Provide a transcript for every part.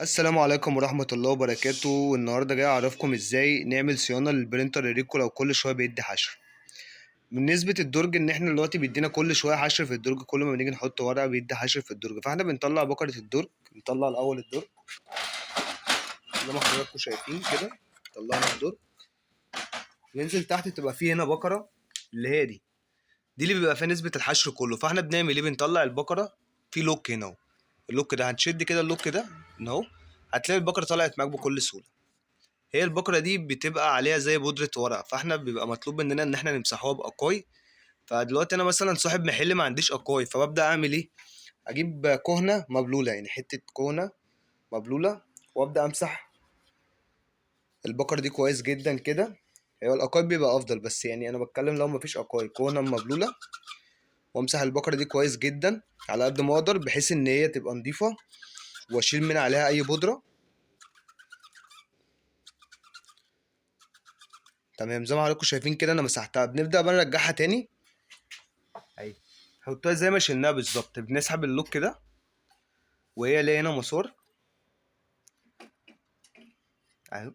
السلام عليكم ورحمة الله وبركاته، والنهاردة جاي أعرفكم إزاي نعمل صيانة للبرينتر الريكو لو كل شوية بيدي حشر. بالنسبة الدرج إن إحنا دلوقتي بيدينا كل شوية حشر في الدرج، كل ما بنيجي نحط ورقة بيدي حشر في الدرج، فإحنا بنطلع بكرة الدرج. نطلع الأول الدرج زي ما حضراتكم شايفين كده. طلعنا الدرج، ننزل تحت تبقى فيه هنا بكرة اللي هي دي اللي بيبقى فيها نسبة الحشر كله. فإحنا بنعمل إيه؟ بنطلع البكرة في لوك هنا أهو. اللوك ده هنشد كده، اللوك ده أهو، هتلاقي البكرة طلعت معاك بكل سهولة. هي البكرة دي بتبقى عليها زي بودرة ورق، فاحنا بيبقى مطلوب مننا ان احنا نمسحوها بأكاي. فدلوقتي انا مثلا صاحب محل ما عنديش أكاي، فببدأ اعمل ايه؟ اجيب كهنة مبلولة، يعني حتة كهنة مبلولة، وابدأ امسح البكرة دي كويس جدا كده. هو الأكاي بيبقى افضل، بس يعني انا بتكلم لو مفيش أكاي، كهنة مبلولة، وامسح البكرة دي كويس جدا على قد ما اقدر بحيث ان هي تبقى نضيفة، واشيل من عليها اي بودرة. تمام، زي ما حضراتكم شايفين كده انا مسحتها. بنبدأ بقى نرجعها تاني اهي، نحطها زي ما شلناها بالظبط. بنسحب اللوك كده، وهي ليها هنا مسار اهو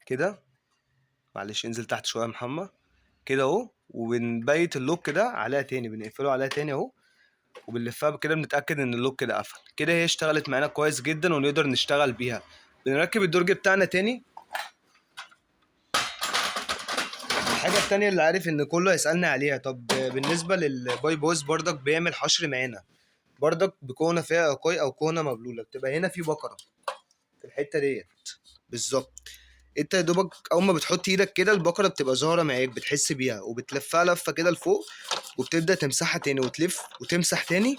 كده. معلش انزل تحت شويه يا محمد كده اهو. وبنبيت اللوك كده عليها تاني، بنقفله عليها تاني اهو، وبنلفها كده، بنتاكد ان اللوك كده قفل كده. هي اشتغلت معانا كويس جدا ونقدر نشتغل بيها. بنركب الدرج بتاعنا تاني. الحاجه التانيه اللي عارف ان كله هيسالني عليها، طب بالنسبه للباي بوز برضك بيعمل حشر معانا، برضك بكونه فيها اكوي او كونه مبلوله، بتبقى هنا في بكره في الحته ديت بالظبط. انت يا دوبك اول ما بتحط ايدك كده البقره بتبقى ظاهره معاك، بتحس بيها، وبتلفها لفه كده لفوق، وبتبدا تمسحها تاني وتلف وتمسح تاني،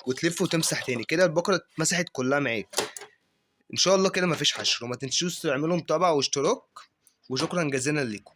وتلف وتمسح تاني كده. البقره اتمسحت كلها معاك ان شاء الله كده. مفيش حشر. وما تنسوش تعملوا متابعه واشتراك، وشكرا جزيلا لكم.